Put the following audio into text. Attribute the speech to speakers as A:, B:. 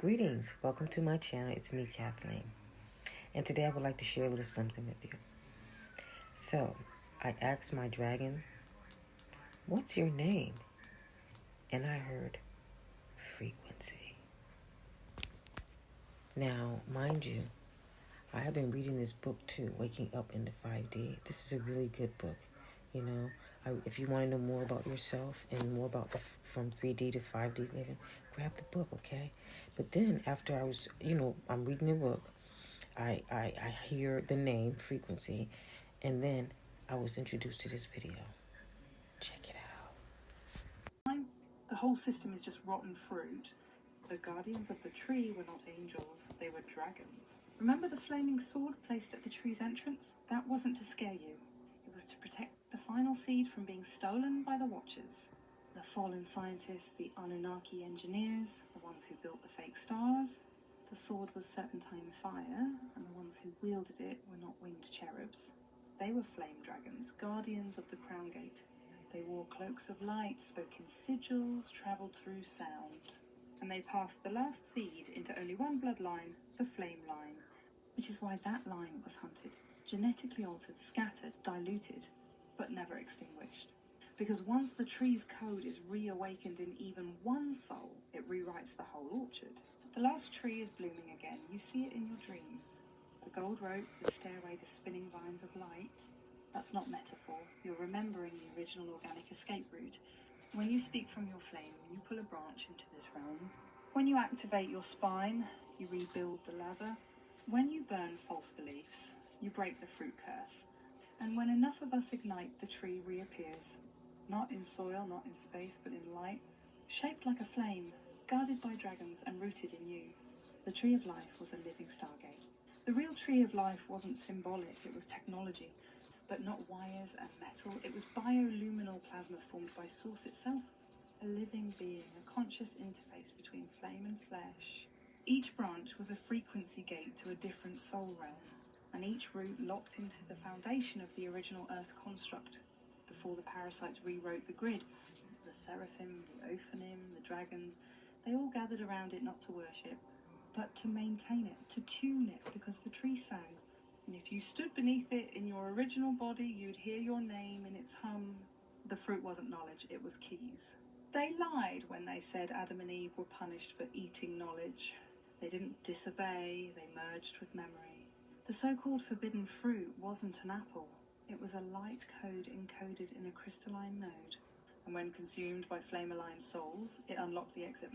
A: Greetings, welcome to my channel. It's me, Kathleen, and today I would like to share a little something with you. So, I asked my dragon, what's your name? And I heard frequency. Now, mind you, I have been reading this book too, Waking Up into 5D. This is a really good book. If you want to know more about yourself and more about from 3D to 5D living, grab the book, okay? But then after I was, I'm reading the book, I hear the name frequency, and then I was introduced to this video. Check it out.
B: The whole system is just rotten fruit. The guardians of the tree were not angels, they were dragons. Remember the flaming sword placed at the tree's entrance? That wasn't to scare you. It was to protect the final seed from being stolen by the Watchers. The fallen scientists, the Anunnaki engineers, the ones who built the fake stars. The sword was set in time fire, and the ones who wielded it were not winged cherubs. They were flame dragons, guardians of the crown gate. They wore cloaks of light, spoke in sigils, travelled through sound. And they passed the last seed into only one bloodline, the flame line, which is why that line was hunted. Genetically altered, scattered, diluted, but never extinguished. Because once the tree's code is reawakened in even one soul, it rewrites the whole orchard. The last tree is blooming again. You see it in your dreams. The gold rope, the stairway, the spinning vines of light. That's not metaphor. You're remembering the original organic escape route. When you speak from your flame, you pull a branch into this realm. When you activate your spine, you rebuild the ladder. When you burn false beliefs, you break the fruit curse. And when enough of us ignite, the tree reappears. Not in soil, not in space, but in light. Shaped like a flame, guarded by dragons and rooted in you. The tree of life was a living stargate. The real tree of life wasn't symbolic, it was technology. But not wires and metal, it was bioluminal plasma formed by Source itself. A living being, a conscious interface between flame and flesh. Each branch was a frequency gate to a different soul realm, and each root locked into the foundation of the original Earth construct. Before the parasites rewrote the grid, the seraphim, the ophanim, the dragons, they all gathered around it not to worship, but to maintain it, to tune it, because the tree sang. And if you stood beneath it in your original body, you'd hear your name in its hum. The fruit wasn't knowledge, it was keys. They lied when they said Adam and Eve were punished for eating knowledge. They didn't disobey, they merged with memory. The so-called forbidden fruit wasn't an apple. It was a light code encoded in a crystalline node. And when consumed by flame-aligned souls, it unlocked the exit